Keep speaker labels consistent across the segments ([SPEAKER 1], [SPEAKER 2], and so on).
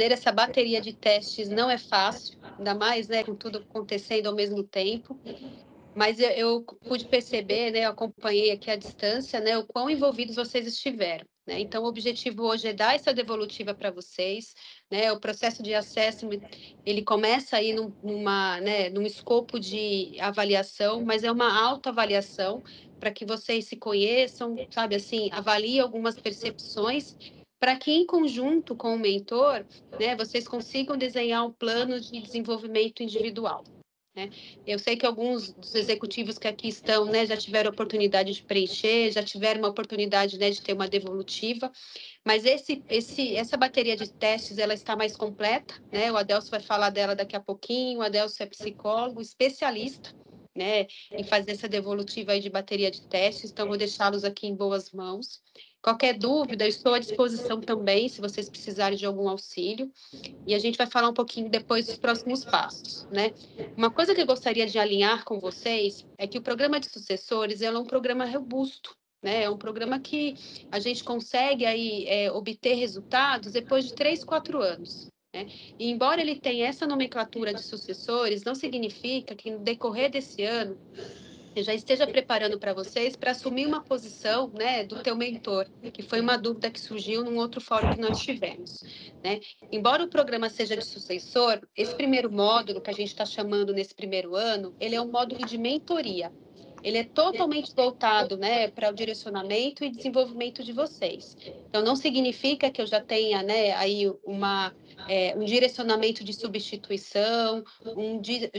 [SPEAKER 1] essa bateria de testes não é fácil, ainda mais, né, com tudo acontecendo ao mesmo tempo. Mas eu pude perceber, né, eu acompanhei aqui à distância, né, o quão envolvidos vocês estiveram, né? Então, o objetivo hoje é dar essa devolutiva para vocês, né? O processo de acesso, ele começa aí num escopo de avaliação, mas é uma autoavaliação para que vocês se conheçam, sabe, assim, avaliem algumas percepções, para que, em conjunto com o mentor, né, vocês consigam desenhar um plano de desenvolvimento individual, né? Eu sei que alguns dos executivos que aqui estão, né, já tiveram oportunidade de preencher, já tiveram uma oportunidade, né, de ter uma devolutiva, mas essa bateria de testes, ela está mais completa, né? O Adelso vai falar dela daqui a pouquinho. O Adelso é psicólogo, especialista, né, em fazer essa devolutiva aí de bateria de testes, então vou deixá-los aqui em boas mãos. Qualquer dúvida, eu estou à disposição também, se vocês precisarem de algum auxílio. E a gente vai falar um pouquinho depois dos próximos passos, né? Uma coisa que eu gostaria de alinhar com vocês é que o programa de sucessores é um programa robusto, né? É um programa que a gente consegue aí obter resultados depois de 3, 4 anos, né? E embora ele tenha essa nomenclatura de sucessores, não significa que no decorrer desse ano eu já esteja preparando para vocês para assumir uma posição, né, do teu mentor, que foi uma dúvida que surgiu num outro fórum que nós tivemos, né? Embora o programa seja de sucessor, esse primeiro módulo que a gente está chamando nesse primeiro ano, ele é um módulo de mentoria. Ele é totalmente voltado, né, para o direcionamento e desenvolvimento de vocês. Então, não significa que eu já tenha, né, aí um direcionamento de substituição,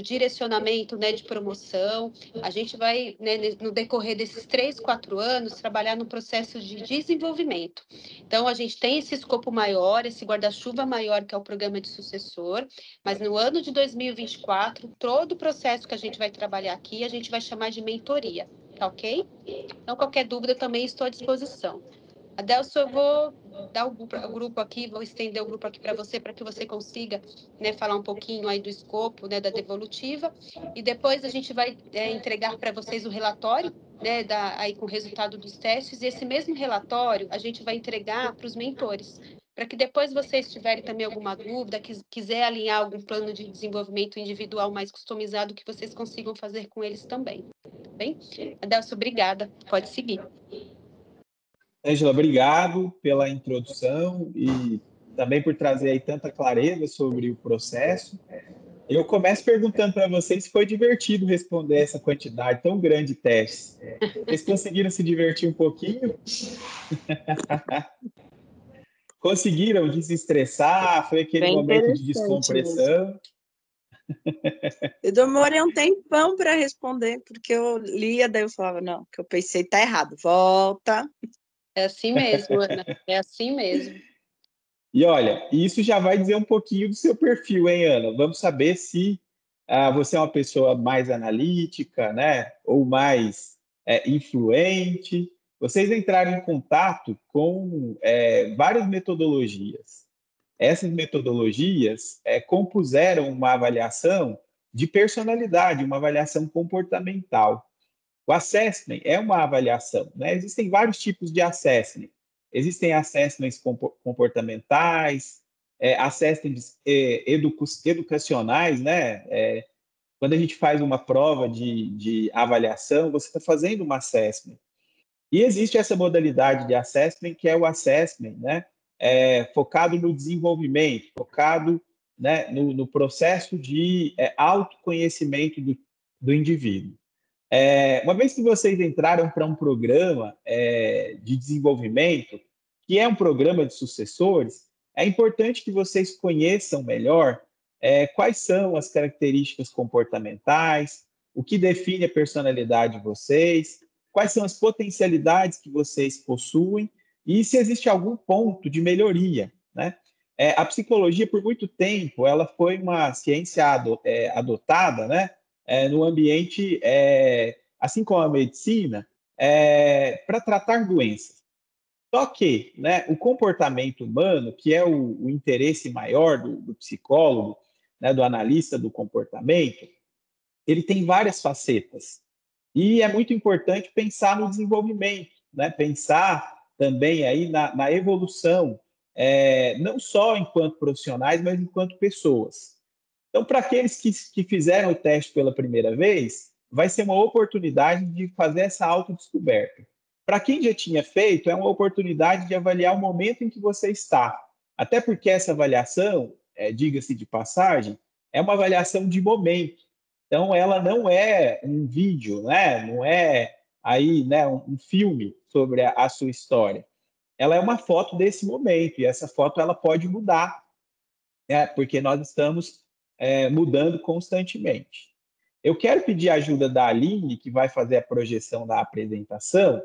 [SPEAKER 1] direcionamento, né, de promoção. A gente vai, né, no decorrer desses 3, 4 anos, trabalhar no processo de desenvolvimento. Então, a gente tem esse escopo maior, esse guarda-chuva maior, que é o programa de sucessor, mas no ano de 2024, todo o processo que a gente vai trabalhar aqui, a gente vai chamar de mentoria, tá ok? Então, qualquer dúvida, eu também estou à disposição. Adelso, eu vou dar o grupo aqui, vou estender o grupo aqui para que você consiga, né, falar um pouquinho aí do escopo, né, da devolutiva, e depois a gente vai entregar para vocês o relatório, né, aí com o resultado dos testes, e esse mesmo relatório a gente vai entregar para os mentores, para que depois vocês tiverem também alguma dúvida, quiser alinhar algum plano de desenvolvimento individual mais customizado, que vocês consigam fazer com eles também, tá bem? Adelso, obrigada, pode seguir.
[SPEAKER 2] Ângela, obrigado pela introdução e também por trazer aí tanta clareza sobre o processo. Eu começo perguntando para vocês se foi divertido responder essa quantidade tão grande de testes. Vocês conseguiram se divertir um pouquinho? Conseguiram desestressar? Foi aquele
[SPEAKER 3] Bem
[SPEAKER 2] momento de descompressão?
[SPEAKER 3] Eu demorei um tempão para responder, porque eu lia, daí eu falava, não, que eu pensei, tá errado, volta.
[SPEAKER 1] É assim mesmo, Ana, é assim mesmo.
[SPEAKER 2] E olha, isso já vai dizer um pouquinho do seu perfil, hein, Ana? Vamos saber se você é uma pessoa mais analítica, né? Ou mais influente. Vocês entraram em contato com várias metodologias. Essas metodologias compuseram uma avaliação de personalidade, uma avaliação comportamental. O assessment é uma avaliação, né? Existem vários tipos de assessment. Existem assessments comportamentais, assessments educacionais, né? Quando a gente faz uma prova de avaliação, você está fazendo uma assessment. E existe essa modalidade de assessment, que é o assessment, né? Focado no desenvolvimento, focado, né, no processo de autoconhecimento do indivíduo. Uma vez que vocês entraram para um programa de desenvolvimento, que é um programa de sucessores, é importante que vocês conheçam melhor quais são as características comportamentais, o que define a personalidade de vocês, quais são as potencialidades que vocês possuem e se existe algum ponto de melhoria, né? A psicologia, por muito tempo, ela foi uma ciência adotada, né? No ambiente, assim como a medicina, para tratar doenças. Só que, né, o comportamento humano, que é o interesse maior do psicólogo, né, do analista do comportamento, ele tem várias facetas. E é muito importante pensar no desenvolvimento, né? Pensar também aí na evolução não só enquanto profissionais, mas enquanto pessoas. Então, para aqueles que fizeram o teste pela primeira vez, vai ser uma oportunidade de fazer essa autodescoberta. Para quem já tinha feito, é uma oportunidade de avaliar o momento em que você está. Até porque essa avaliação, diga-se de passagem, é uma avaliação de momento. Então, ela não é um vídeo, né? Não é aí, né, um filme sobre a sua história. Ela é uma foto desse momento, e essa foto ela pode mudar, né? Porque nós estamos mudando constantemente. Eu quero pedir a ajuda da Aline, que vai fazer a projeção da apresentação,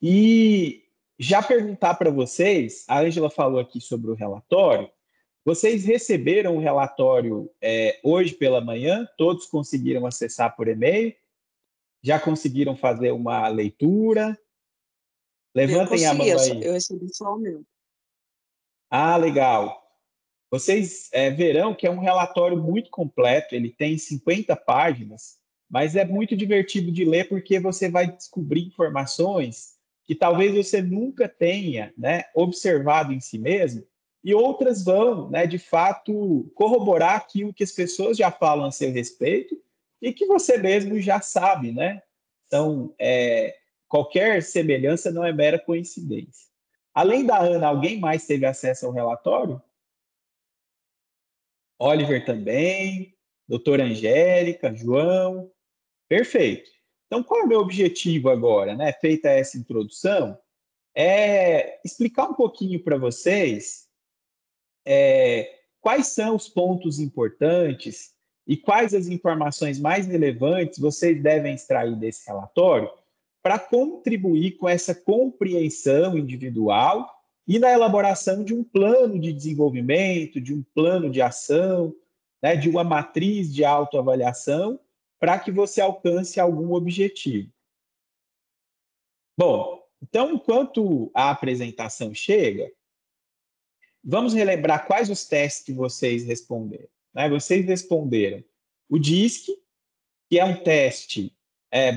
[SPEAKER 2] e já perguntar para vocês, a Ângela falou aqui sobre o relatório, vocês receberam o relatório hoje pela manhã? Todos conseguiram acessar por e-mail? Já conseguiram fazer uma leitura? Levantem a mão aí.
[SPEAKER 3] Eu recebi só o meu.
[SPEAKER 2] Ah, legal. Vocês verão que é um relatório muito completo, ele tem 50 páginas, mas é muito divertido de ler porque você vai descobrir informações que talvez você nunca tenha, né, observado em si mesmo, e outras vão, né, de fato, corroborar aquilo que as pessoas já falam a seu respeito e que você mesmo já sabe, né? Então, qualquer semelhança não é mera coincidência. Além da Ana, alguém mais teve acesso ao relatório? Oliver também, doutora Angélica, João. Perfeito. Então, qual é o meu objetivo agora, né? Feita essa introdução, é explicar um pouquinho para vocês quais são os pontos importantes e quais as informações mais relevantes vocês devem extrair desse relatório para contribuir com essa compreensão individual e na elaboração de um plano de desenvolvimento, de um plano de ação, né, de uma matriz de autoavaliação para que você alcance algum objetivo. Bom, então, enquanto a apresentação chega, vamos relembrar quais os testes que vocês responderam. Né? Vocês responderam o DISC, que é um teste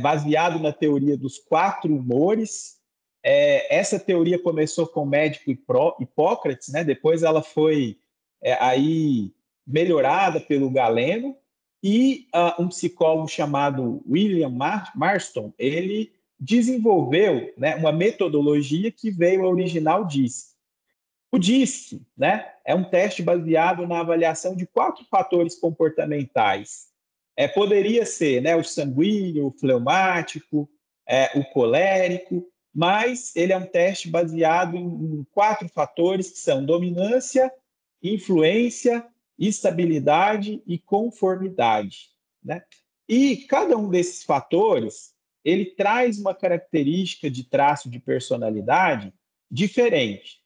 [SPEAKER 2] baseado na teoria dos 4 humores. Essa teoria começou com o médico Hipócrates, né? Depois ela foi aí melhorada pelo Galeno, e um psicólogo chamado William Marston, ele desenvolveu, né, uma metodologia que veio a original DISC. O DISC, né, é um teste baseado na avaliação de 4 fatores comportamentais. Poderia ser, né, o sanguíneo, o fleumático, o colérico, mas ele é um teste baseado em 4 fatores que são dominância, influência, estabilidade e conformidade. Né? E cada um desses fatores, ele traz uma característica de traço de personalidade diferente.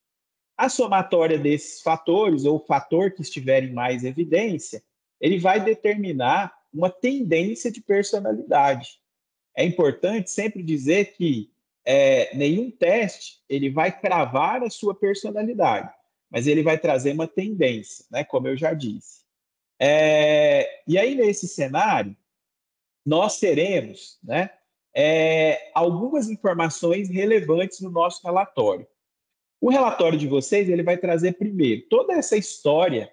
[SPEAKER 2] A somatória desses fatores, ou o fator que estiver em mais evidência, ele vai determinar uma tendência de personalidade. É importante sempre dizer que nenhum teste ele vai cravar a sua personalidade, mas ele vai trazer uma tendência, né, como eu já disse. E aí, nesse cenário, nós teremos, né, algumas informações relevantes no nosso relatório. O relatório de vocês ele vai trazer primeiro toda essa história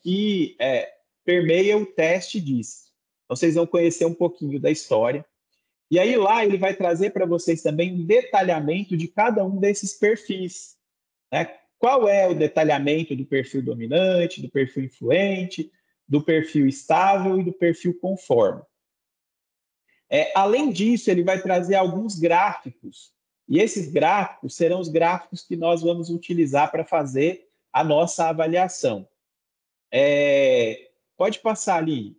[SPEAKER 2] que permeia o teste DISC. Vocês vão conhecer um pouquinho da história. E aí lá ele vai trazer para vocês também um detalhamento de cada um desses perfis. Né? Qual é o detalhamento do perfil dominante, do perfil influente, do perfil estável e do perfil conforme. Além disso, ele vai trazer alguns gráficos. E esses gráficos serão os gráficos que nós vamos utilizar para fazer a nossa avaliação. Pode passar ali.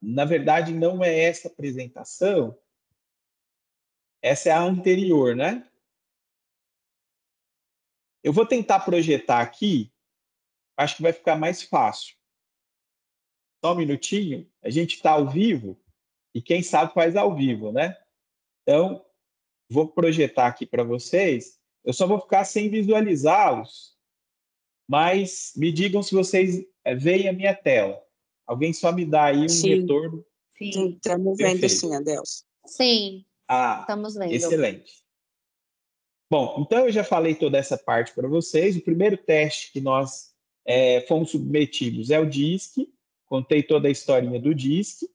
[SPEAKER 2] Na verdade, não é essa apresentação. Essa é a anterior, né? Eu vou tentar projetar aqui. Acho que vai ficar mais fácil. Só um minutinho. A gente está ao vivo. E quem sabe faz ao vivo, né? Então, vou projetar aqui para vocês. Eu só vou ficar sem visualizá-los, mas me digam se vocês veem a minha tela. Alguém só me dá aí um retorno
[SPEAKER 3] Sim, estamos vendo sim, Adelson.
[SPEAKER 4] Sim, estamos vendo.
[SPEAKER 2] Excelente. Bom, então eu já falei toda essa parte para vocês. O primeiro teste que nós fomos submetidos é o DISC. Contei toda a historinha do DISC.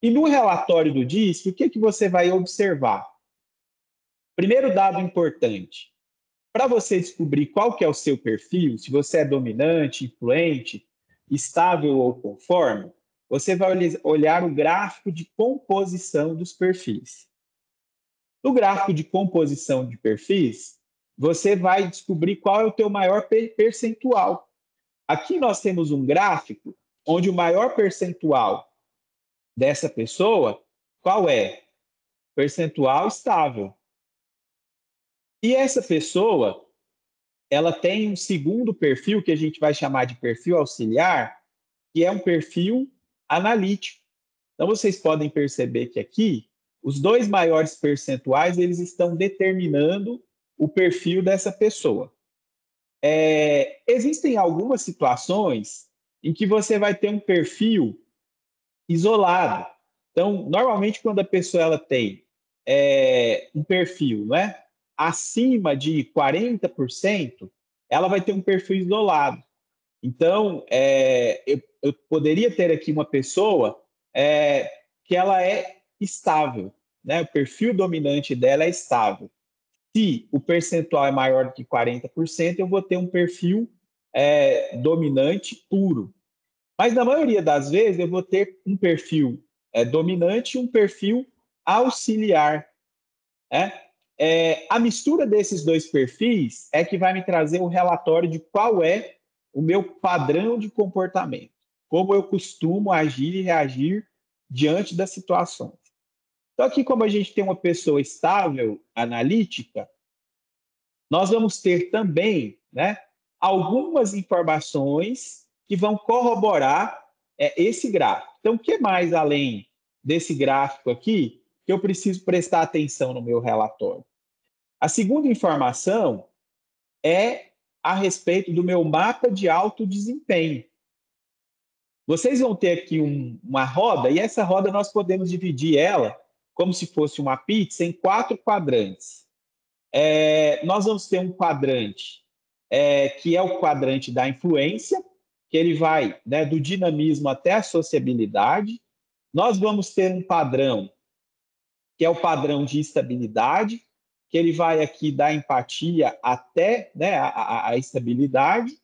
[SPEAKER 2] E no relatório do DISC, o que você vai observar? Primeiro dado importante. Para você descobrir qual que é o seu perfil, se você é dominante, influente, estável ou conforme, você vai olhar o gráfico de composição dos perfis. No gráfico de composição de perfis, você vai descobrir qual é o teu maior percentual. Aqui nós temos um gráfico onde o maior percentual dessa pessoa, qual é? Percentual estável. E essa pessoa, ela tem um segundo perfil, que a gente vai chamar de perfil auxiliar, que é um perfil analítico. Então, vocês podem perceber que aqui, os dois maiores percentuais, eles estão determinando o perfil dessa pessoa. Existem algumas situações em que você vai ter um perfil isolado. Então, normalmente, quando a pessoa ela tem um perfil, né, acima de 40%, ela vai ter um perfil isolado. Então, eu poderia ter aqui uma pessoa que ela é estável, né? O perfil dominante dela é estável. Se o percentual é maior do que 40%, eu vou ter um perfil dominante puro. Mas, na maioria das vezes, eu vou ter um perfil dominante e um perfil auxiliar. Né? A mistura desses dois perfis é que vai me trazer um relatório de qual é o meu padrão de comportamento, como eu costumo agir e reagir diante das situações. Então, aqui, como a gente tem uma pessoa estável, analítica, nós vamos ter também, né, algumas informações que vão corroborar esse gráfico. Então, o que mais além desse gráfico aqui que eu preciso prestar atenção no meu relatório? A segunda informação é a respeito do meu mapa de alto desempenho. Vocês vão ter aqui uma roda, e essa roda nós podemos dividir ela, como se fosse uma pizza, em 4 quadrantes. Nós vamos ter um quadrante que é o quadrante da influência, que ele vai, né, do dinamismo até a sociabilidade. Nós vamos ter um padrão, que é o padrão de estabilidade, que ele vai aqui da empatia até, né, a estabilidade.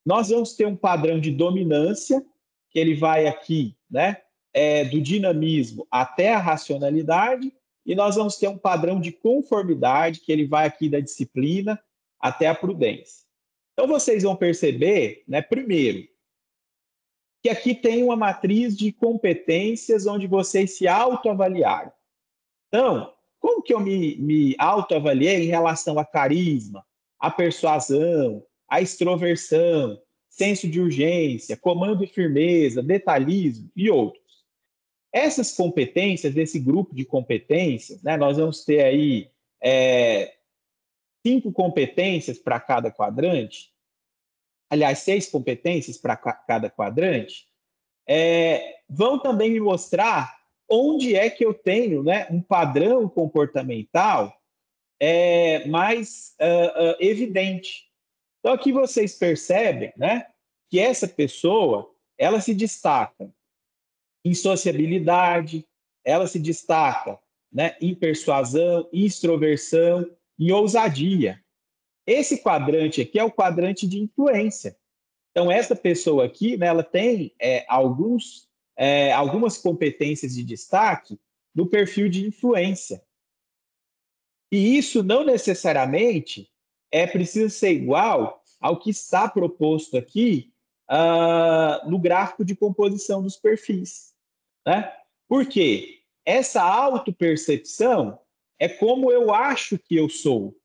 [SPEAKER 2] Nós vamos ter um padrão de dominância, que ele vai aqui, né, do dinamismo até a racionalidade, e nós vamos ter um padrão de conformidade, que ele vai aqui da disciplina até a prudência. Então, vocês vão perceber, né, primeiro, que aqui tem uma matriz de competências onde vocês se autoavaliaram. Então, como que eu me autoavaliei em relação a carisma, a persuasão, a extroversão, senso de urgência, comando e firmeza, detalhismo e outros? Essas competências, desse grupo de competências, né, nós vamos ter aí 5 competências para cada quadrante, aliás, 6 competências para cada quadrante, vão também me mostrar onde é que eu tenho, né, um padrão comportamental mais evidente. Então, aqui vocês percebem, né, que essa pessoa ela se destaca em sociabilidade, ela se destaca, né, em persuasão, em extroversão, em ousadia. Esse quadrante aqui é o quadrante de influência. Então, essa pessoa aqui, né, ela tem algumas competências de destaque no perfil de influência. E isso não necessariamente precisa ser igual ao que está proposto aqui no gráfico de composição dos perfis. Né? Por quê? Essa autopercepção é como eu acho que eu sou.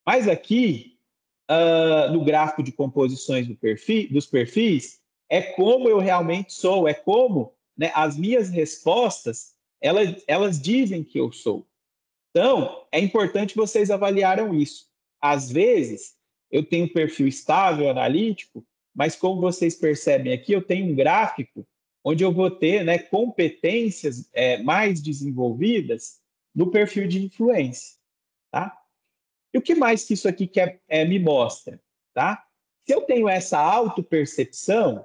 [SPEAKER 2] Mas aqui, no gráfico de composições dos perfis, é como eu realmente sou, é como, né, as minhas respostas, elas dizem que eu sou. Então, é importante vocês avaliarem isso. Às vezes, eu tenho um perfil estável, analítico, mas como vocês percebem aqui, eu tenho um gráfico onde eu vou ter, né, competências mais desenvolvidas no perfil de influência, tá? E o que mais que isso aqui me mostra, tá? Se eu tenho essa autopercepção,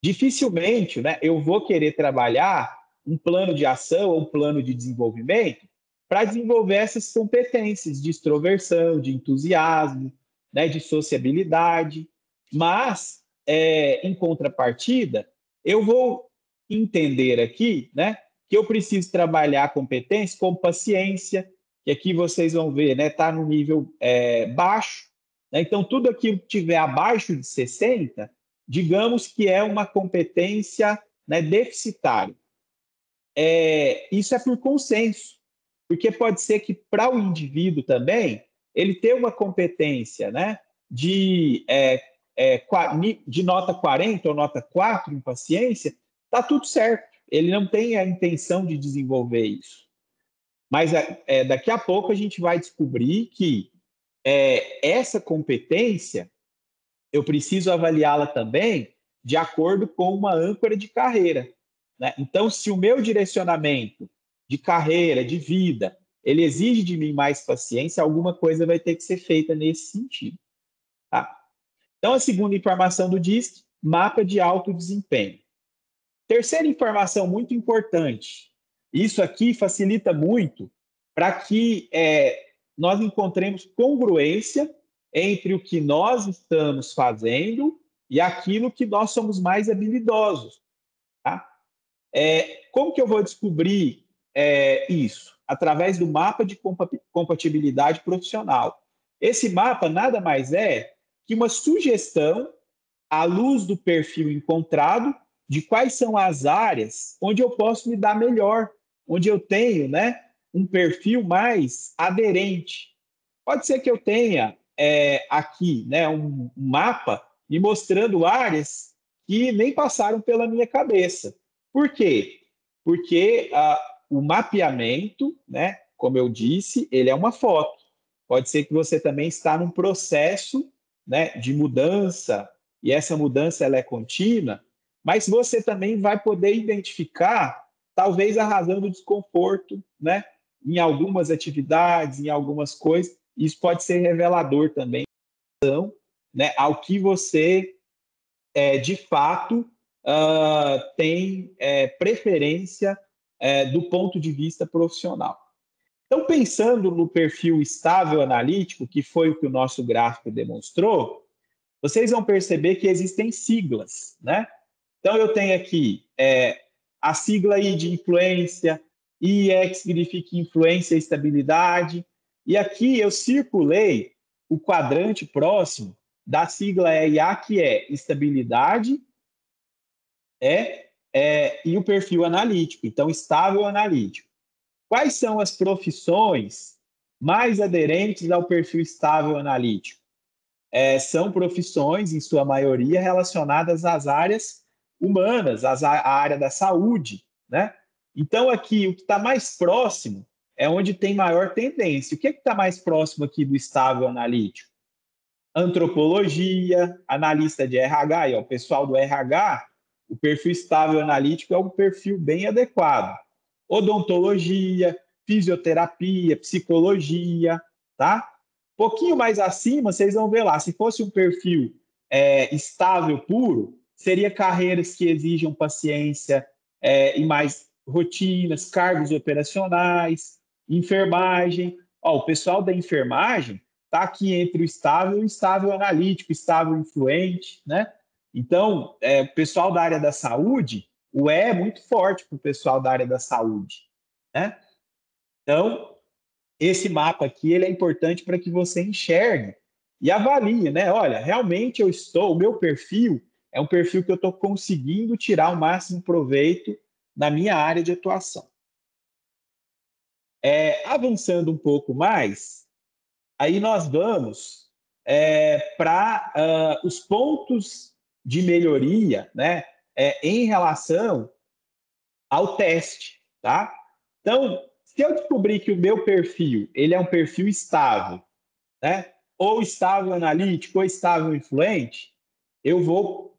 [SPEAKER 2] dificilmente, né, eu vou querer trabalhar um plano de ação ou um plano de desenvolvimento para desenvolver essas competências de extroversão, de entusiasmo, né, de sociabilidade. Mas, em contrapartida, eu vou entender aqui, né, que eu preciso trabalhar competências como paciência, que aqui vocês vão ver, né, está no nível baixo. Né? Então, tudo aquilo que tiver abaixo de 60, digamos que é uma competência, né, deficitária. Isso é por consenso, porque pode ser que para o indivíduo também, ele ter uma competência, né, de nota 40 ou nota 4 em paciência, está tudo certo. Ele não tem a intenção de desenvolver isso. Mas daqui a pouco a gente vai descobrir que essa competência eu preciso avaliá-la também de acordo com uma âncora de carreira. Né? Então, se o meu direcionamento de carreira, de vida, ele exige de mim mais paciência, alguma coisa vai ter que ser feita nesse sentido. Tá? Então, a segunda informação do DISC, mapa de alto desempenho. Terceira informação muito importante, isso aqui facilita muito para que nós encontremos congruência entre o que nós estamos fazendo e aquilo que nós somos mais habilidosos. Tá? Como que eu vou descobrir isso? Através do mapa de compatibilidade profissional. Esse mapa nada mais é que uma sugestão, à luz do perfil encontrado, de quais são as áreas onde eu posso me dar melhor, onde eu tenho, né, um perfil mais aderente. Pode ser que eu tenha aqui, né, um mapa me mostrando áreas que nem passaram pela minha cabeça. Por quê? Porque o mapeamento, né, como eu disse, ele é uma foto. Pode ser que você também está num processo, né, de mudança, e essa mudança ela é contínua, mas você também vai poder identificar talvez a razão do desconforto, né, em algumas atividades, em algumas coisas. Isso pode ser revelador também, né, ao que você de fato tem preferência do ponto de vista profissional. Então, pensando no perfil estável analítico, que foi o que o nosso gráfico demonstrou, vocês vão perceber que existem siglas, né? Então, eu tenho aqui a sigla I de influência, IE que significa influência e estabilidade, e aqui eu circulei o quadrante próximo da sigla EIA, que é estabilidade e o perfil analítico, então estável analítico. Quais são as profissões mais aderentes ao perfil estável analítico? São profissões, em sua maioria, relacionadas às áreas humanas, à área da saúde, né? Então, aqui, o que está mais próximo é onde tem maior tendência. O que está mais próximo aqui do estável analítico? Antropologia, analista de RH, e, ó, o pessoal do RH, o perfil estável analítico é um perfil bem adequado. Odontologia, fisioterapia, psicologia, tá? Um pouquinho mais acima, vocês vão ver lá, se fosse um perfil estável puro, seria carreiras que exijam paciência e mais rotinas, cargos operacionais, enfermagem. Ó, o pessoal da enfermagem está aqui entre o estável e o estável analítico, estável influente, né? Então, o pessoal da área da saúde, o E é muito forte para o pessoal da área da saúde, né? Então, esse mapa aqui ele é importante para que você enxergue e avalie, né? Olha, realmente o meu perfil é um perfil que eu estou conseguindo tirar o máximo proveito na minha área de atuação. Avançando um pouco mais, aí nós vamos para os pontos de melhoria, né? Em relação ao teste, tá? Então, se eu descobrir que o meu perfil ele é um perfil estável, né? Ou estável analítico, ou estável influente, eu vou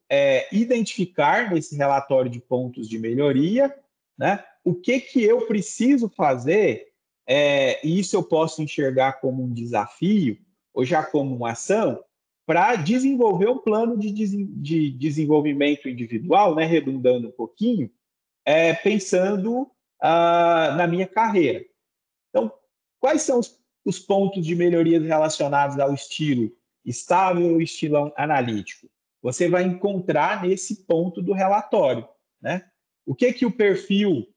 [SPEAKER 2] identificar nesse relatório de pontos de melhoria, né, o que eu preciso fazer, e isso eu posso enxergar como um desafio, ou já como uma ação, para desenvolver um plano de desenvolvimento individual, né, redundando um pouquinho, pensando na minha carreira. Então, quais são os pontos de melhoria relacionados ao estilo estável e estilo analítico? Você vai encontrar nesse ponto do relatório, né? O que o perfil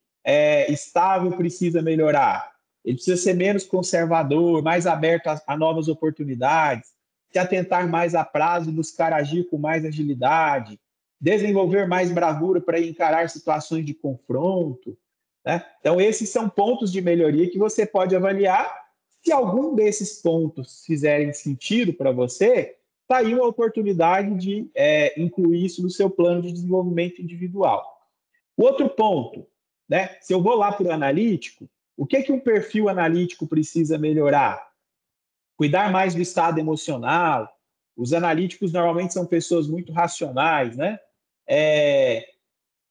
[SPEAKER 2] estável precisa melhorar? Ele precisa ser menos conservador, mais aberto a novas oportunidades, se atentar mais a prazo, buscar agir com mais agilidade, desenvolver mais bravura para encarar situações de confronto, né? Então, esses são pontos de melhoria que você pode avaliar. Se algum desses pontos fizerem sentido para você, está aí uma oportunidade de incluir isso no seu plano de desenvolvimento individual. O outro ponto, né? Se eu vou lá para o analítico, o que um perfil analítico precisa melhorar? Cuidar mais do estado emocional. Os analíticos normalmente são pessoas muito racionais, né?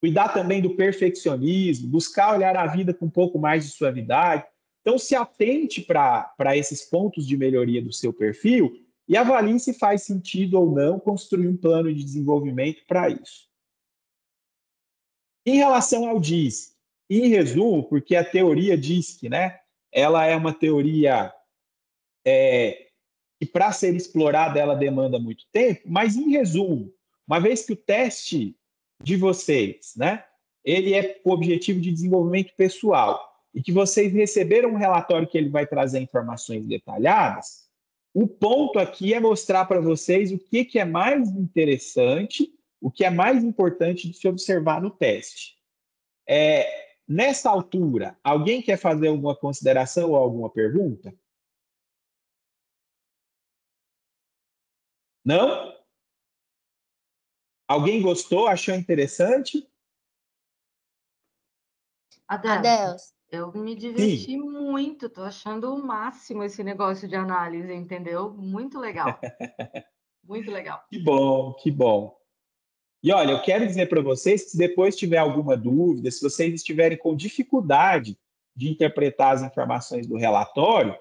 [SPEAKER 2] Cuidar também do perfeccionismo, buscar olhar a vida com um pouco mais de suavidade. Então, se atente para esses pontos de melhoria do seu perfil e avalie se faz sentido ou não construir um plano de desenvolvimento para isso. Em relação ao DISC, em resumo, porque a teoria DISC, né, ela é uma teoria que, para ser explorada, ela demanda muito tempo, mas, em resumo, uma vez que o teste de vocês, né, ele é com o objetivo de desenvolvimento pessoal e que vocês receberam um relatório que ele vai trazer informações detalhadas, o ponto aqui é mostrar para vocês o que é mais interessante, o que é mais importante de se observar no teste. Nessa altura, alguém quer fazer alguma consideração ou alguma pergunta? Não? Alguém gostou? Achou interessante?
[SPEAKER 4] Adeus.
[SPEAKER 5] Eu me diverti
[SPEAKER 2] Sim.
[SPEAKER 5] muito, estou achando o máximo esse negócio de análise, entendeu? Muito legal. Muito legal.
[SPEAKER 2] Que bom, que bom. E olha, eu quero dizer para vocês que se depois tiver alguma dúvida, se vocês estiverem com dificuldade de interpretar as informações do relatório,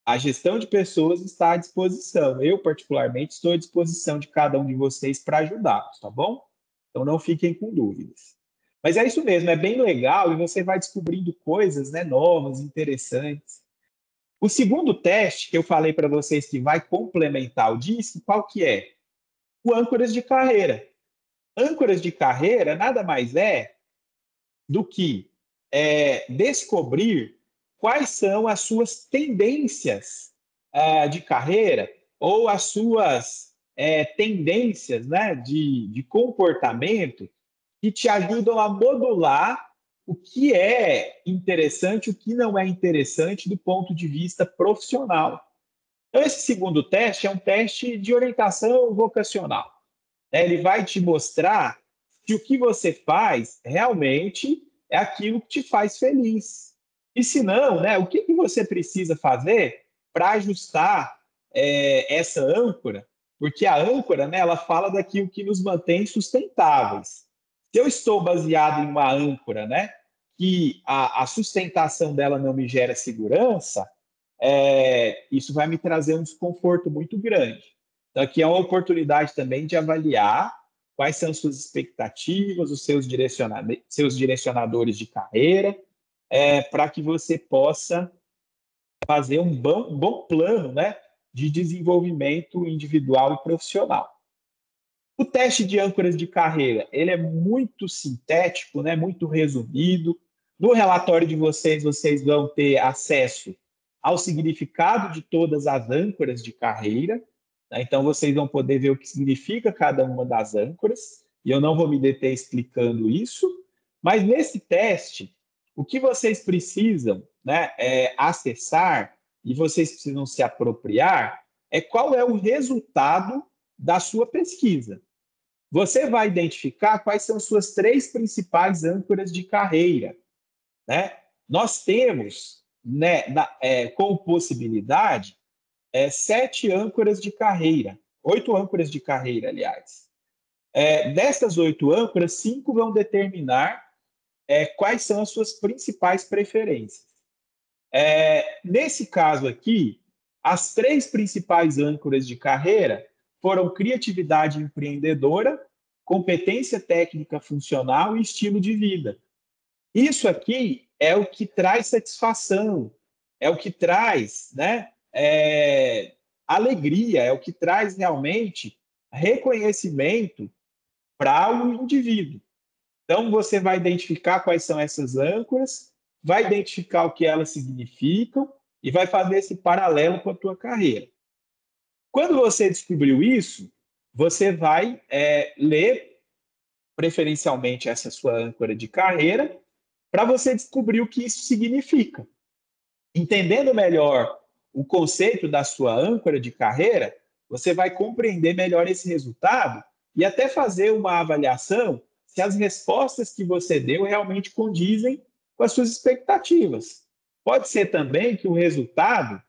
[SPEAKER 2] a gestão de pessoas está à disposição. Eu, particularmente, estou à disposição de cada um de vocês para ajudá-los, tá bom? Então, não fiquem com dúvidas. Mas é isso mesmo, é bem legal e você vai descobrindo coisas, né, novas, interessantes. O segundo teste que eu falei para vocês que vai complementar o DISC, qual que é? O âncoras de carreira. Âncoras de carreira nada mais é do que descobrir quais são as suas tendências de carreira ou as suas tendências, né, de comportamento que te ajudam a modular o que é interessante, o que não é interessante do ponto de vista profissional. Então, esse segundo teste é um teste de orientação vocacional. Ele vai te mostrar se o que você faz realmente é aquilo que te faz feliz. E se não, né, o que você precisa fazer para ajustar essa âncora? Porque a âncora, né, ela fala daquilo que nos mantém sustentáveis. Se eu estou baseado em uma âncora, né, que a sustentação dela não me gera segurança, isso vai me trazer um desconforto muito grande. Então, aqui é uma oportunidade também de avaliar quais são suas expectativas, os seus direcionadores de carreira, para que você possa fazer um bom plano, né, de desenvolvimento individual e profissional. O teste de âncoras de carreira, ele é muito sintético, né, muito resumido. No relatório de vocês vão ter acesso ao significado de todas as âncoras de carreira, né? Então, vocês vão poder ver o que significa cada uma das âncoras, e eu não vou me deter explicando isso, mas nesse teste, o que vocês precisam, né, acessar e vocês precisam se apropriar é qual é o resultado da sua pesquisa. Você vai identificar quais são suas 3 principais âncoras de carreira, né? Nós temos, né, como possibilidade, 7 âncoras de carreira, 8 âncoras de carreira, aliás. Dessas 8 âncoras, 5 vão determinar quais são as suas principais preferências. Nesse caso aqui, as 3 principais âncoras de carreira foram criatividade empreendedora, competência técnica funcional e estilo de vida. Isso aqui é o que traz satisfação, é o que traz, né, alegria, é o que traz realmente reconhecimento para o indivíduo. Então, você vai identificar quais são essas âncoras, vai identificar o que elas significam e vai fazer esse paralelo com a tua carreira. Quando você descobriu isso, você vai ler preferencialmente essa sua âncora de carreira para você descobrir o que isso significa. Entendendo melhor o conceito da sua âncora de carreira, você vai compreender melhor esse resultado e até fazer uma avaliação se as respostas que você deu realmente condizem com as suas expectativas. Pode ser também que o resultado,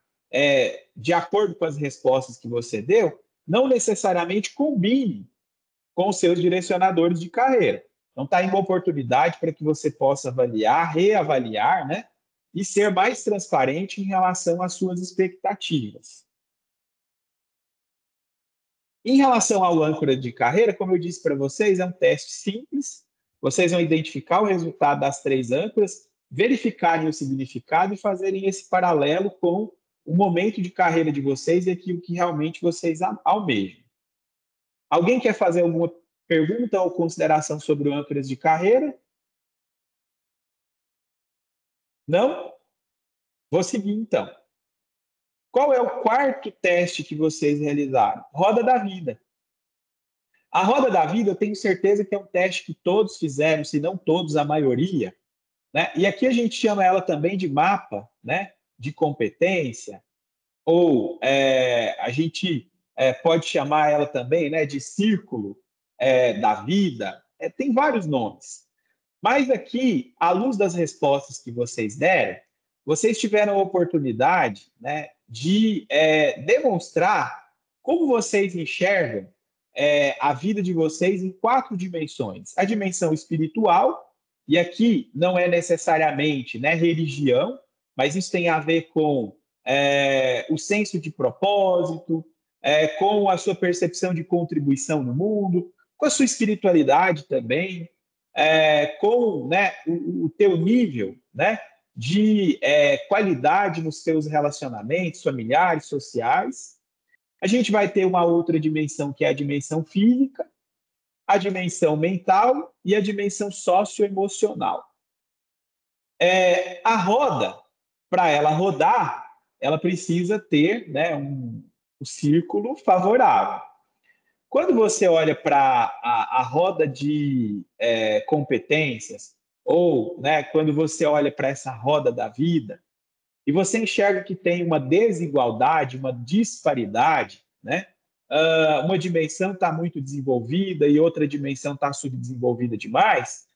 [SPEAKER 2] de acordo com as respostas que você deu, não necessariamente combine com os seus direcionadores de carreira. Então, está aí uma oportunidade para que você possa avaliar, reavaliar, né? E ser mais transparente em relação às suas expectativas. Em relação ao âncora de carreira, como eu disse para vocês, é um teste simples. Vocês vão identificar o resultado das 3 âncoras, verificarem o significado e fazerem esse paralelo com o momento de carreira de vocês e aquilo que realmente vocês almejam. Alguém quer fazer alguma pergunta ou consideração sobre o âncoras de carreira? Não? Vou seguir, então. Qual é o 4º teste que vocês realizaram? Roda da vida. A roda da vida, eu tenho certeza que é um teste que todos fizeram, se não todos, a maioria, né? E aqui a gente chama ela também de mapa, né, de competência, ou a gente pode chamar ela também, né, de círculo da vida. Tem vários nomes. Mas aqui, à luz das respostas que vocês deram, vocês tiveram a oportunidade, né, de demonstrar como vocês enxergam a vida de vocês em 4 dimensões. A dimensão espiritual, e aqui não é necessariamente, né, religião, mas isso tem a ver com o senso de propósito, com a sua percepção de contribuição no mundo, com a sua espiritualidade também, com, né, o teu nível, né, de qualidade nos seus relacionamentos familiares, sociais. A gente vai ter uma outra dimensão, que é a dimensão física, a dimensão mental e a dimensão socioemocional. A roda, para ela rodar, ela precisa ter, né, um círculo favorável. Quando você olha para a roda de competências, ou, né, quando você olha para essa roda da vida, e você enxerga que tem uma desigualdade, uma disparidade, né? Uma dimensão está muito desenvolvida e outra dimensão está subdesenvolvida demais,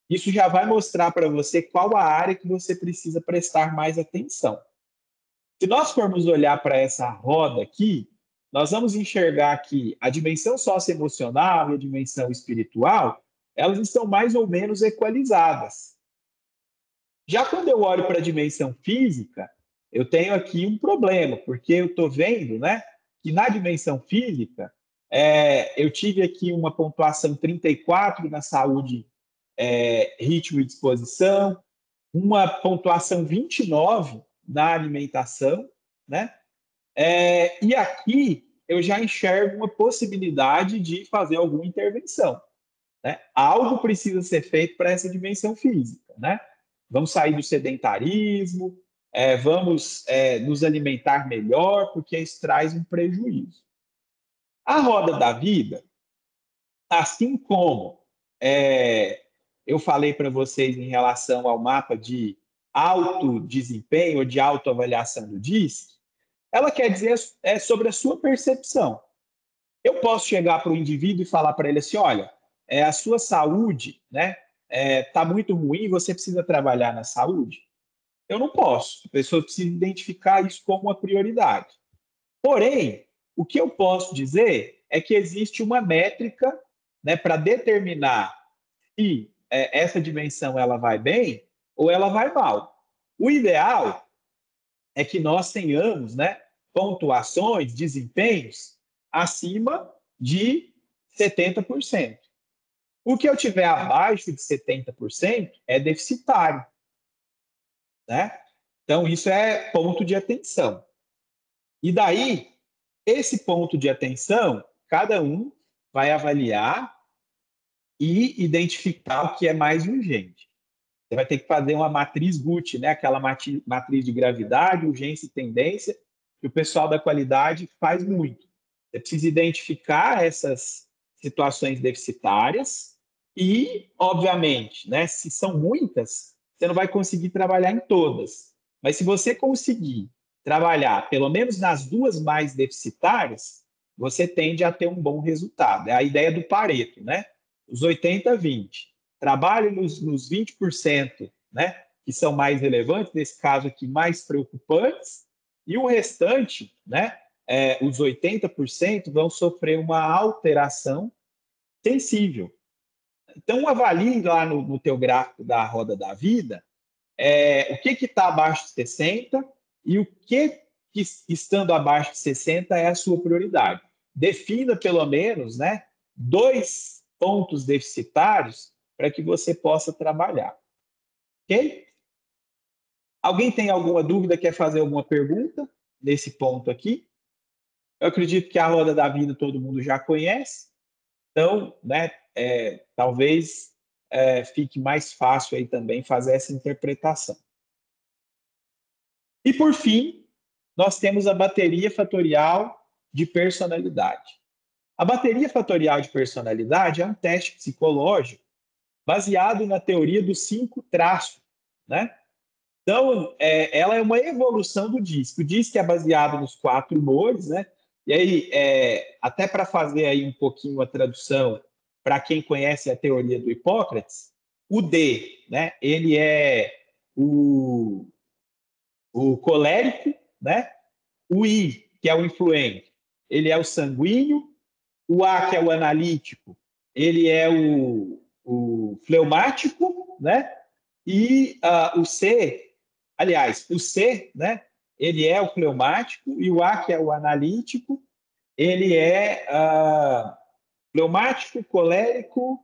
[SPEAKER 2] isso já vai mostrar para você qual a área que você precisa prestar mais atenção. Se nós formos olhar para essa roda aqui, nós vamos enxergar que a dimensão socioemocional e a dimensão espiritual, elas estão mais ou menos equalizadas. Já quando eu olho para a dimensão física, eu tenho aqui um problema, porque eu estou vendo, né, que na dimensão física, eu tive aqui uma pontuação 34 na saúde, ritmo e disposição, uma pontuação 29 na alimentação, né? E aqui eu já enxergo uma possibilidade de fazer alguma intervenção, né? Algo precisa ser feito para essa dimensão física, né? Vamos sair do sedentarismo, vamos nos alimentar melhor, porque isso traz um prejuízo. A roda da vida, assim como eu falei para vocês em relação ao mapa de alto desempenho ou de autoavaliação do DISC, ela quer dizer sobre a sua percepção. Eu posso chegar para o indivíduo e falar para ele assim, olha, a sua saúde, né, está muito ruim, você precisa trabalhar na saúde? Eu não posso. A pessoa precisa identificar isso como uma prioridade. Porém, o que eu posso dizer é que existe uma métrica né, para determinar se essa dimensão ela vai bem ou ela vai mal. O ideal é que nós tenhamos, né, pontuações, desempenhos acima de 70%. O que eu tiver abaixo de 70% é deficitário, né? Então, isso é ponto de atenção. E daí, esse ponto de atenção, cada um vai avaliar e identificar o que é mais urgente. Você vai ter que fazer uma matriz GUT, né? Aquela matriz de gravidade, urgência e tendência, que o pessoal da qualidade faz muito. Você precisa identificar essas situações deficitárias e, obviamente, né, se são muitas, você não vai conseguir trabalhar em todas. Mas se você conseguir trabalhar pelo menos nas duas mais deficitárias, você tende a ter um bom resultado. É a ideia do Pareto, né? Os 80-20. Trabalhe nos 20%, né, que são mais relevantes, nesse caso aqui, mais preocupantes, e o restante, né, os 80%, vão sofrer uma alteração sensível. Então, avalie lá no teu gráfico da roda da vida o que está abaixo de 60 e o que, estando abaixo de 60, é a sua prioridade. Defina, pelo menos, né, 2 pontos deficitários para que você possa trabalhar. Ok? Alguém tem alguma dúvida, quer fazer alguma pergunta nesse ponto aqui? Eu acredito que a roda da vida todo mundo já conhece, então, né, talvez fique mais fácil aí também fazer essa interpretação. E, por fim, nós temos a bateria fatorial de personalidade. A bateria fatorial de personalidade é um teste psicológico baseado na teoria dos 5 traços, né? Então, ela é uma evolução do DISC. O DISC é baseado nos 4 humores, né? E aí, até para fazer aí um pouquinho a tradução para quem conhece a teoria do Hipócrates, o D, né? Ele é o colérico, né? O I, que é o influente, ele é o sanguíneo. O A, que é o analítico, ele é o fleumático, né? E o C, aliás, o C, né? Ele é o fleumático, e o A, que é o analítico, ele é fleumático, colérico,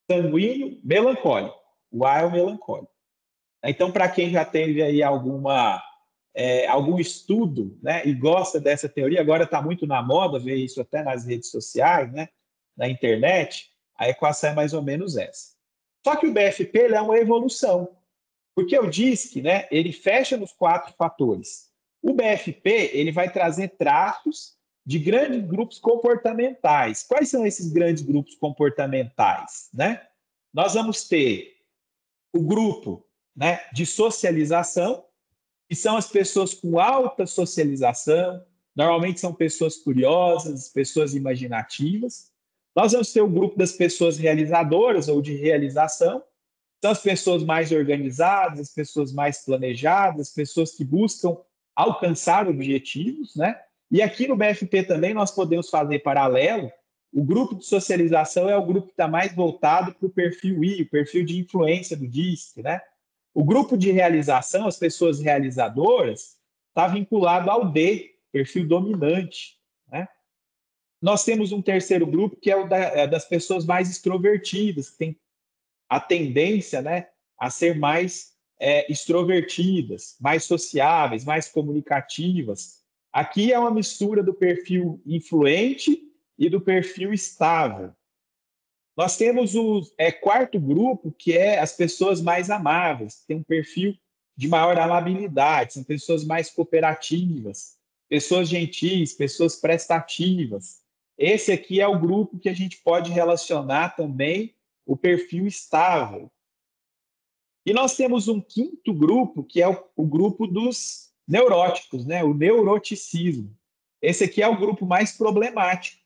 [SPEAKER 2] sanguíneo, melancólico. O A é o melancólico. Então, para quem já teve aí algum estudo, né, e gosta dessa teoria, agora está muito na moda ver isso até nas redes sociais, né, na internet, a equação é mais ou menos essa. Só que o BFP ele é uma evolução, porque o DISC, né, ele fecha nos 4 fatores. O BFP ele vai trazer traços de grandes grupos comportamentais. Quais são esses grandes grupos comportamentais, né? Nós vamos ter o grupo, né, de socialização, que são as pessoas com alta socialização, normalmente são pessoas curiosas, pessoas imaginativas. Nós vamos ter o grupo das pessoas realizadoras ou de realização, são as pessoas mais organizadas, as pessoas mais planejadas, as pessoas que buscam alcançar objetivos, né? E aqui no BFP também nós podemos fazer paralelo. O grupo de socialização é o grupo que está mais voltado para o perfil I, o perfil de influência do DISC, né? O grupo de realização, as pessoas realizadoras, está vinculado ao D, perfil dominante, né? Nós temos um terceiro grupo, que é o das pessoas mais extrovertidas, que tem a tendência, né, a ser mais extrovertidas, mais sociáveis, mais comunicativas. Aqui é uma mistura do perfil influente e do perfil estável. Nós temos o quarto grupo, que é as pessoas mais amáveis, que tem um perfil de maior amabilidade, são pessoas mais cooperativas, pessoas gentis, pessoas prestativas. Esse aqui é o grupo que a gente pode relacionar também o perfil estável. E nós temos um quinto grupo, que é o grupo dos neuróticos, né? O neuroticismo. Esse aqui é o grupo mais problemático,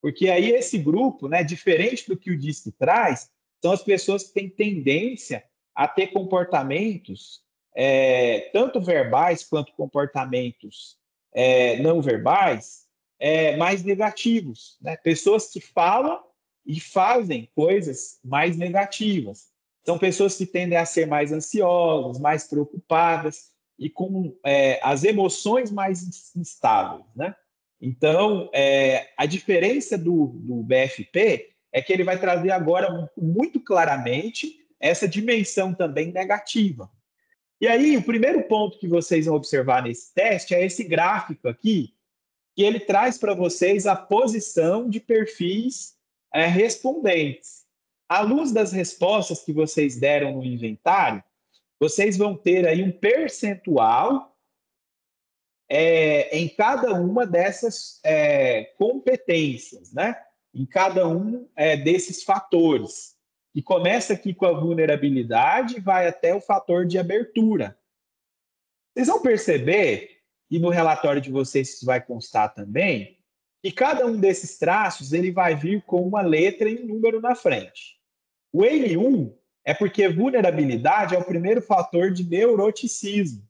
[SPEAKER 2] porque aí esse grupo, né, diferente do que o DISC traz, são as pessoas que têm tendência a ter comportamentos, tanto verbais quanto comportamentos não verbais, mais negativos, né? Pessoas que falam e fazem coisas mais negativas. São pessoas que tendem a ser mais ansiosas, mais preocupadas e com as emoções mais instáveis, né? Então, a diferença do BFP é que ele vai trazer agora muito claramente essa dimensão também negativa. E aí, o primeiro ponto que vocês vão observar nesse teste é esse gráfico aqui, que ele traz para vocês a posição de perfis respondentes. À luz das respostas que vocês deram no inventário, vocês vão ter aí um percentual em cada uma dessas competências, né? Em cada um desses fatores. E começa aqui com a vulnerabilidade e vai até o fator de abertura. Vocês vão perceber, e no relatório de vocês isso vai constar também, que cada um desses traços ele vai vir com uma letra e um número na frente. O N1 é porque vulnerabilidade é o primeiro fator de neuroticismo.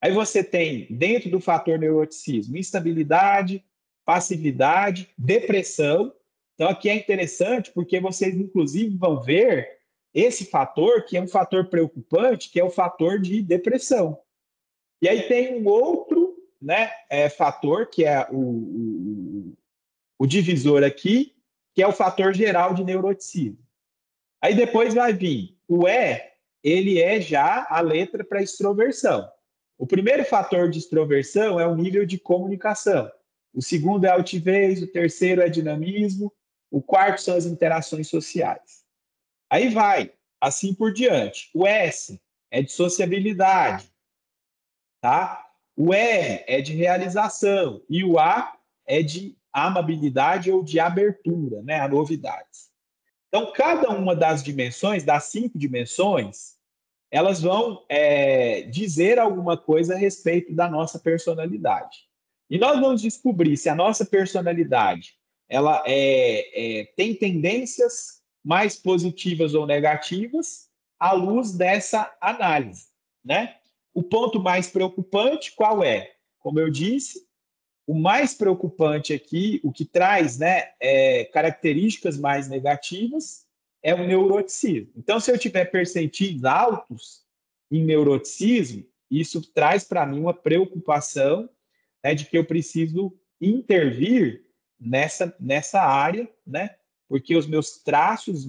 [SPEAKER 2] Aí você tem, dentro do fator neuroticismo, instabilidade, passividade, depressão. Então, aqui é interessante porque vocês, inclusive, vão ver esse fator, que é um fator preocupante, que é o fator de depressão. E aí tem um outro, né, fator, que é o divisor aqui, que é o fator geral de neuroticismo. Aí depois vai vir o E, ele é já a letra para extroversão. O primeiro fator de extroversão é o nível de comunicação. O segundo é altivez, o terceiro é dinamismo, o quarto são as interações sociais. Aí vai, assim por diante. O S é de sociabilidade, tá? O R é de realização e o A é de amabilidade ou de abertura, né? A novidades. Então, cada uma das dimensões, das 5 dimensões, elas vão dizer alguma coisa a respeito da nossa personalidade. E nós vamos descobrir se a nossa personalidade ela tem tendências mais positivas ou negativas à luz dessa análise, né? O ponto mais preocupante, qual é? Como eu disse, o mais preocupante aqui, o que traz, né, características mais negativas, é o neuroticismo. Então, se eu tiver percentis altos em neuroticismo, isso traz para mim uma preocupação, né, de que eu preciso intervir nessa área, né, porque os meus traços,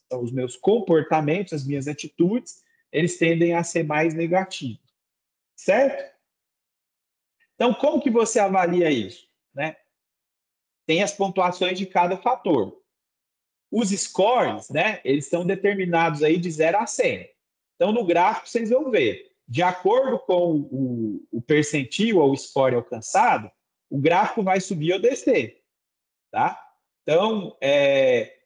[SPEAKER 2] os meus comportamentos, as minhas atitudes, eles tendem a ser mais negativos, certo? Então, como que você avalia isso, né? Tem as pontuações de cada fator. Os scores, né, eles são determinados aí de 0 a 100. Então, no gráfico, vocês vão ver, de acordo com o percentil ou o score alcançado, o gráfico vai subir ou descer, tá? Então,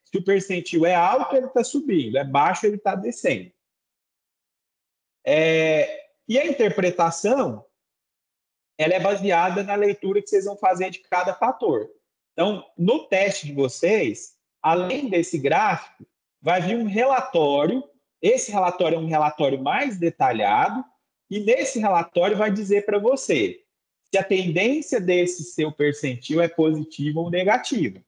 [SPEAKER 2] se o percentil é alto, ele está subindo, é baixo, ele está descendo. E a interpretação, ela é baseada na leitura que vocês vão fazer de cada fator. Então, no teste de vocês, além desse gráfico, vai vir um relatório. Esse relatório é um relatório mais detalhado, e nesse relatório vai dizer para você se a tendência desse seu percentil é positiva ou negativa.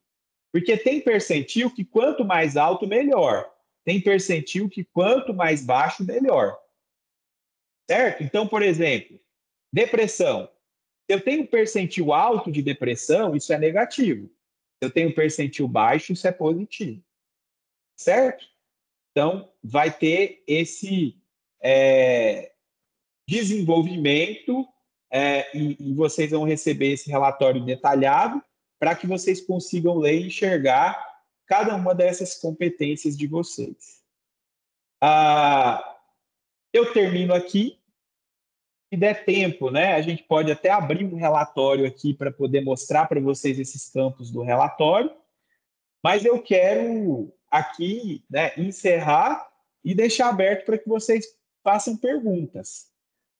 [SPEAKER 2] Porque tem percentil que quanto mais alto, melhor. Tem percentil que quanto mais baixo, melhor. Certo? Então, por exemplo, depressão. Se eu tenho um percentil alto de depressão, isso é negativo. Se eu tenho um percentil baixo, isso é positivo. Certo? Então, vai ter esse desenvolvimento e vocês vão receber esse relatório detalhado para que vocês consigam ler e enxergar cada uma dessas competências de vocês. Eu termino aqui. Se der tempo, né, a gente pode até abrir um relatório aqui para poder mostrar para vocês esses campos do relatório, mas eu quero aqui, né, encerrar e deixar aberto para que vocês façam perguntas.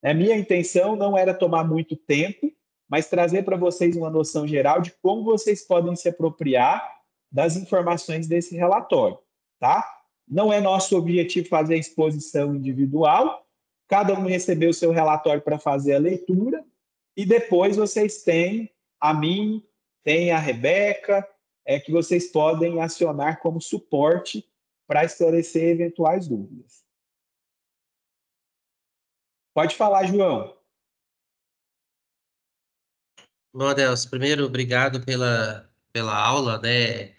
[SPEAKER 2] A minha intenção não era tomar muito tempo, mas trazer para vocês uma noção geral de como vocês podem se apropriar das informações desse relatório, tá? Não é nosso objetivo fazer a exposição individual, cada um recebeu o seu relatório para fazer a leitura, e depois vocês têm a mim, tem a Rebeca, que vocês podem acionar como suporte para esclarecer eventuais dúvidas. Pode falar, João.
[SPEAKER 6] Bom, Adelso, primeiro, obrigado pela aula, né?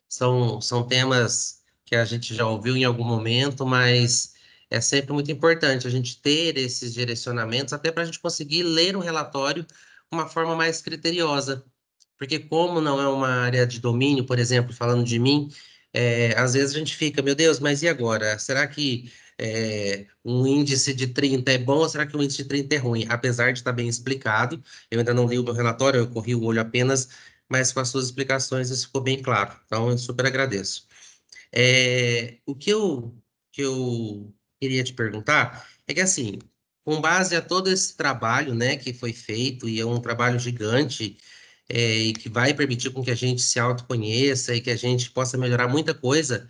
[SPEAKER 6] São temas que a gente já ouviu em algum momento, mas é sempre muito importante a gente ter esses direcionamentos, até para a gente conseguir ler o relatório de uma forma mais criteriosa. Porque como não é uma área de domínio, por exemplo, falando de mim, às vezes a gente fica, meu Deus, mas e agora? Será que um índice de 30 é bom ou será que um índice de 30 é ruim? Apesar de estar bem explicado, eu ainda não li o meu relatório, eu corri o olho apenas, mas com as suas explicações isso ficou bem claro. Então, eu super agradeço. O que eu queria te perguntar é que, assim, com base a todo esse trabalho, né, que foi feito, e é um trabalho gigante, e que vai permitir com que a gente se autoconheça e que a gente possa melhorar muita coisa,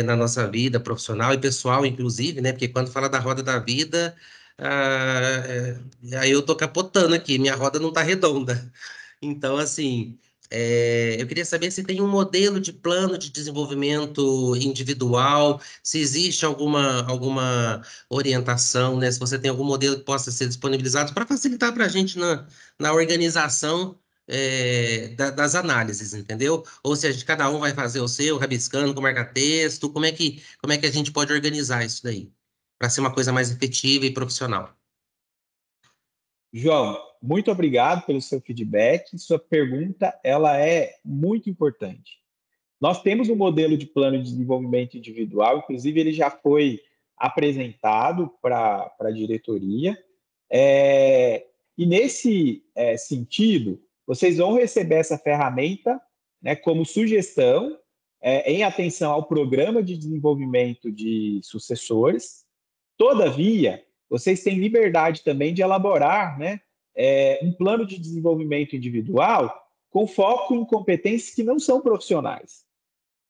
[SPEAKER 6] na nossa vida profissional e pessoal, inclusive, né, porque quando fala da roda da vida, aí eu tô capotando aqui, minha roda não tá redonda. Então, assim, eu queria saber se tem um modelo de plano de desenvolvimento individual, se existe alguma orientação, né? Se você tem algum modelo que possa ser disponibilizado para facilitar para a gente na organização, das análises, entendeu? Ou se cada um vai fazer o seu, rabiscando com marca-texto, como é que a gente pode organizar isso daí, para ser uma coisa mais efetiva e profissional?
[SPEAKER 2] João, muito obrigado pelo seu feedback. Sua pergunta, ela é muito importante. Nós temos um modelo de plano de desenvolvimento individual, inclusive ele já foi apresentado para a diretoria. E nesse sentido, vocês vão receber essa ferramenta, né, como sugestão, em atenção ao programa de desenvolvimento de sucessores. Todavia, vocês têm liberdade também de elaborar, né, um plano de desenvolvimento individual com foco em competências que não são profissionais.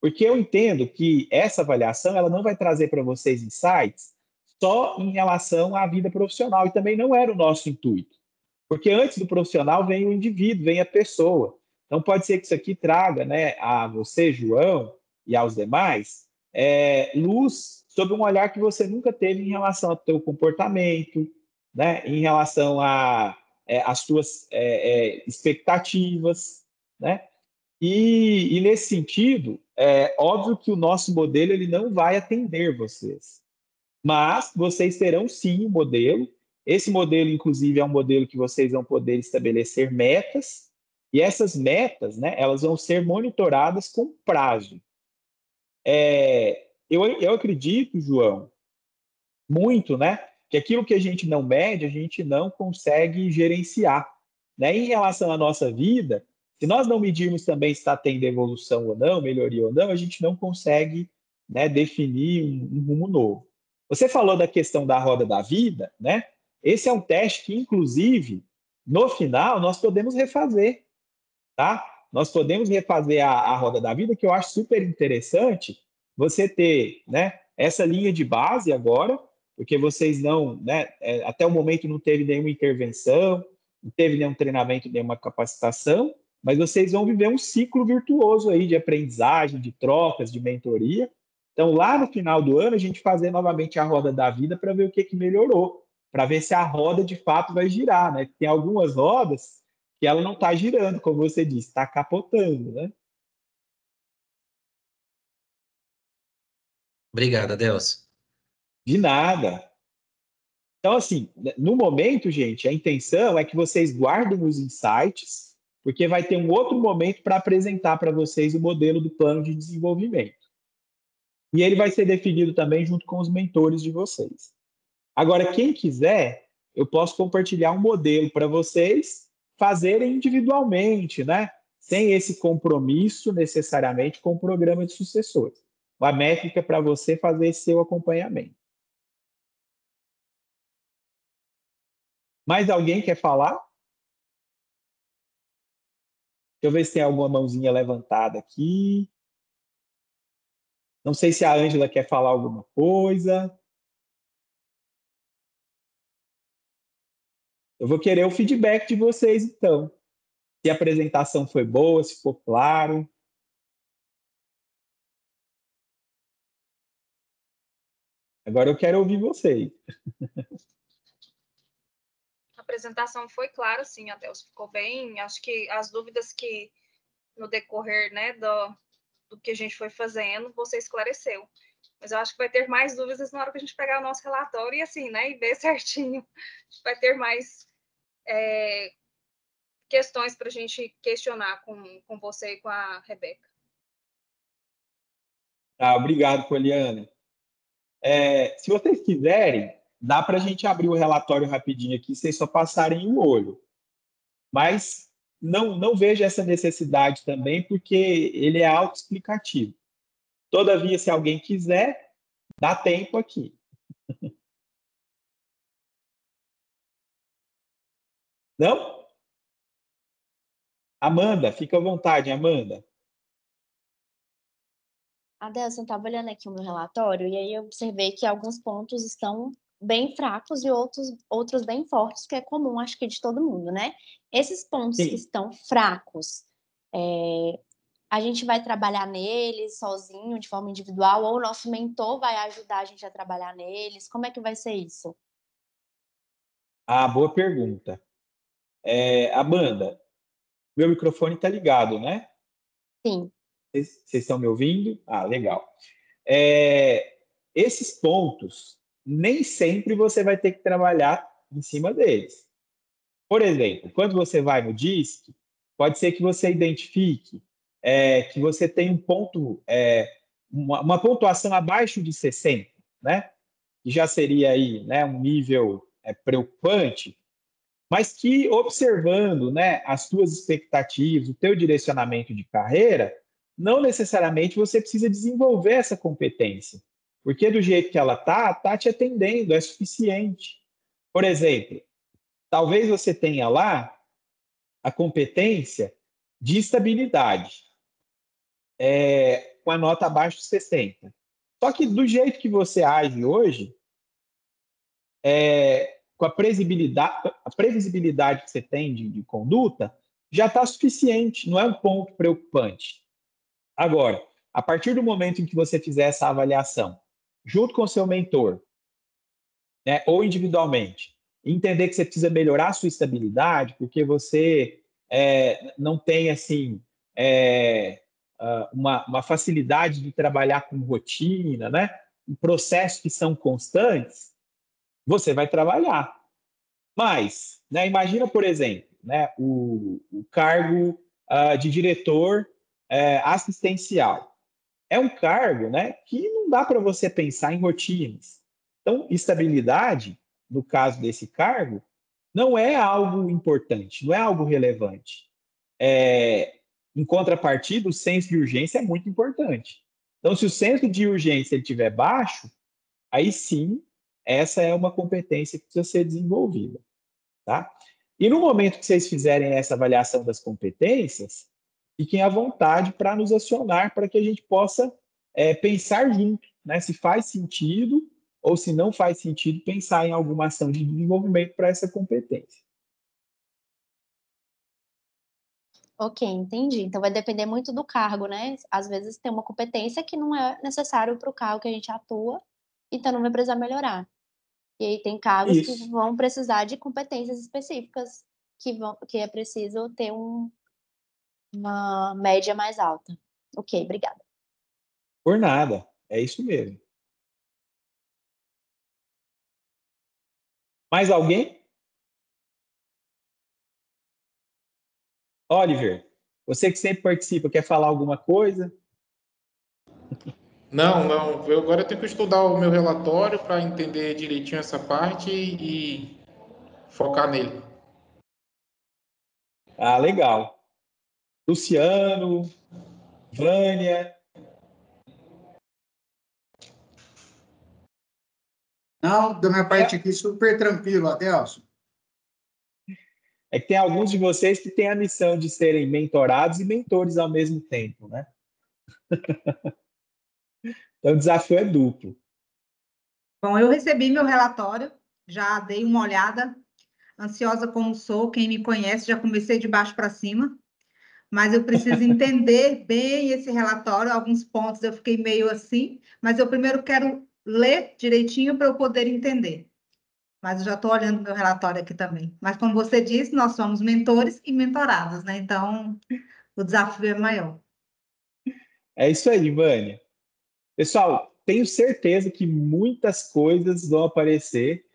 [SPEAKER 2] Porque eu entendo que essa avaliação ela não vai trazer para vocês insights só em relação à vida profissional, e também não era o nosso intuito. Porque antes do profissional vem o indivíduo, vem a pessoa. Então pode ser que isso aqui traga, né, a você, João, e aos demais, luz sobre um olhar que você nunca teve em relação ao seu comportamento, né, em relação às suas expectativas, né? E nesse sentido, é óbvio que o nosso modelo ele não vai atender vocês, mas vocês terão sim um modelo. Esse modelo, inclusive, é um modelo que vocês vão poder estabelecer metas, e essas metas, né, elas vão ser monitoradas com prazo. Eu acredito, João, muito, né, que aquilo que a gente não mede, a gente não consegue gerenciar. Né? Em relação à nossa vida, se nós não medirmos também se está tendo evolução ou não, melhoria ou não, a gente não consegue, né, definir um rumo novo. Você falou da questão da roda da vida, né? Esse é um teste que, inclusive, no final, nós podemos refazer, tá? Nós podemos refazer a roda da vida, que eu acho super interessante você ter, né, essa linha de base agora, porque vocês não, né, até o momento não teve nenhuma intervenção, não teve nenhum treinamento, nenhuma capacitação, mas vocês vão viver um ciclo virtuoso aí de aprendizagem, de trocas, de mentoria. Então, lá no final do ano, a gente fazer novamente a roda da vida para ver o que melhorou, para ver se a roda de fato vai girar, né? Tem algumas rodas que ela não está girando, como você disse, está capotando, né?
[SPEAKER 6] Obrigado, Adelso.
[SPEAKER 2] De nada. Então, assim, no momento, gente, a intenção é que vocês guardem os insights, porque vai ter um outro momento para apresentar para vocês o modelo do plano de desenvolvimento. E ele vai ser definido também junto com os mentores de vocês. Agora, quem quiser, eu posso compartilhar um modelo para vocês fazerem individualmente, né? Sem esse compromisso necessariamente com o programa de sucessores. Uma métrica para você fazer esse seu acompanhamento. Mais alguém quer falar? Deixa eu ver se tem alguma mãozinha levantada aqui. Não sei se a Ângela quer falar alguma coisa. Eu vou querer o feedback de vocês, então. Se a apresentação foi boa, se for claro. Agora eu quero ouvir vocês.
[SPEAKER 7] A apresentação foi clara, sim, Adeus, ficou bem. Acho que as dúvidas que no decorrer, né, do que a gente foi fazendo, você esclareceu. Mas eu acho que vai ter mais dúvidas na hora que a gente pegar o nosso relatório e assim, né, e ver certinho. A gente vai ter mais questões para a gente questionar com você e com a Rebeca.
[SPEAKER 2] Obrigado, Poliana. Se vocês quiserem, dá para a gente abrir o relatório rapidinho aqui, vocês só passarem o olho. Mas não vejo essa necessidade também, porque ele é autoexplicativo. Todavia, se alguém quiser, dá tempo aqui. Não? Amanda, fica à vontade, Amanda.
[SPEAKER 4] Adelson, eu estava olhando aqui o meu relatório e aí eu observei que alguns pontos estão bem fracos e outros bem fortes, que é comum, acho que de todo mundo, né? Esses pontos
[SPEAKER 2] Sim.
[SPEAKER 4] que estão fracos, a gente vai trabalhar neles sozinho, de forma individual, ou o nosso mentor vai ajudar a gente a trabalhar neles? Como é que vai ser isso?
[SPEAKER 2] Boa pergunta. Amanda, meu microfone está ligado, né?
[SPEAKER 4] Sim.
[SPEAKER 2] Vocês estão me ouvindo? Legal. Esses pontos, nem sempre você vai ter que trabalhar em cima deles. Por exemplo, quando você vai no DISC, pode ser que você identifique que você tem um ponto, uma pontuação abaixo de 60, né? Que já seria aí, né, um nível preocupante, mas que observando, né, as tuas expectativas, o teu direcionamento de carreira, não necessariamente você precisa desenvolver essa competência, porque do jeito que ela tá te atendendo, é suficiente. Por exemplo, talvez você tenha lá a competência de estabilidade, com a nota abaixo de 60. Só que do jeito que você age hoje, com a previsibilidade que você tem de conduta, já está suficiente, não é um ponto preocupante. Agora, a partir do momento em que você fizer essa avaliação, junto com o seu mentor, né, ou individualmente, entender que você precisa melhorar a sua estabilidade, porque você não tem assim uma facilidade de trabalhar com rotina, né, processos que são constantes, você vai trabalhar. Mas, né, imagina, por exemplo, né, o cargo de diretor assistencial. É um cargo, né, que não dá para você pensar em rotinas. Então, estabilidade, no caso desse cargo, não é algo importante, não é algo relevante. Em contrapartida, o senso de urgência é muito importante. Então, se o senso de urgência estiver baixo, aí sim, essa é uma competência que precisa ser desenvolvida. Tá? E no momento que vocês fizerem essa avaliação das competências, fiquem à vontade para nos acionar, para que a gente possa pensar junto, né? Se faz sentido ou se não faz sentido pensar em alguma ação de desenvolvimento para essa competência.
[SPEAKER 4] Ok, entendi. Então vai depender muito do cargo, né? Às vezes tem uma competência que não é necessário para o cargo que a gente atua, então não vai precisar melhorar. E aí tem cargos que vão precisar de competências específicas, que é preciso ter uma média mais alta. Ok, obrigada.
[SPEAKER 2] Por nada, é isso mesmo. Mais alguém? Oliver, você que sempre participa, quer falar alguma coisa?
[SPEAKER 8] Não. Agora eu tenho que estudar o meu relatório para entender direitinho essa parte e focar nele.
[SPEAKER 2] Legal. Luciano, Vânia.
[SPEAKER 9] Não, da minha parte aqui, super tranquilo, Adelson.
[SPEAKER 2] É que tem alguns de vocês que têm a missão de serem mentorados e mentores ao mesmo tempo, né? Então, o desafio é duplo.
[SPEAKER 10] Bom, eu recebi meu relatório, já dei uma olhada, ansiosa como sou, quem me conhece, já comecei de baixo para cima, mas eu preciso entender bem esse relatório, alguns pontos eu fiquei meio assim, mas eu primeiro quero ler direitinho para eu poder entender. Mas eu já estou olhando meu relatório aqui também. Mas, como você disse, nós somos mentores e mentorados, né? Então, o desafio é maior.
[SPEAKER 2] É isso aí, Vânia. Pessoal, tenho certeza que muitas coisas vão aparecer,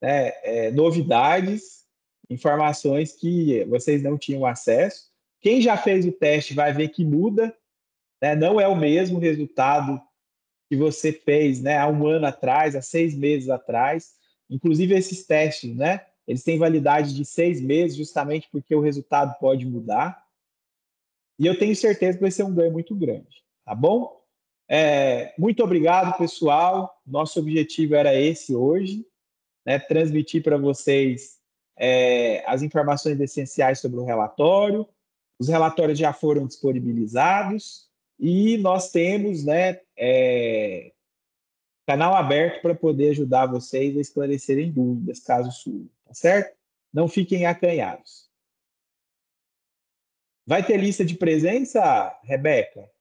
[SPEAKER 2] né? Novidades, informações que vocês não tinham acesso. Quem já fez o teste vai ver que muda, né? Não é o mesmo resultado que você fez, né, há 1 ano atrás, há 6 meses atrás. Inclusive, esses testes, né, eles têm validade de 6 meses, justamente porque o resultado pode mudar. E eu tenho certeza que vai ser um ganho muito grande, tá bom? Muito obrigado, pessoal. Nosso objetivo era esse hoje, né, transmitir para vocês as informações essenciais sobre o relatório. Os relatórios já foram disponibilizados e nós temos, né, canal aberto para poder ajudar vocês a esclarecerem dúvidas, caso surjam, tá certo? Não fiquem acanhados. Vai ter lista de presença, Rebeca?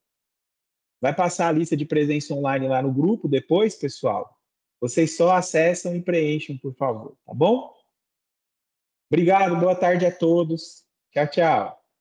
[SPEAKER 2] Vai passar a lista de presença online lá no grupo depois, pessoal? Vocês só acessam e preenchem, por favor, tá bom? Obrigado, boa tarde a todos. Tchau, tchau.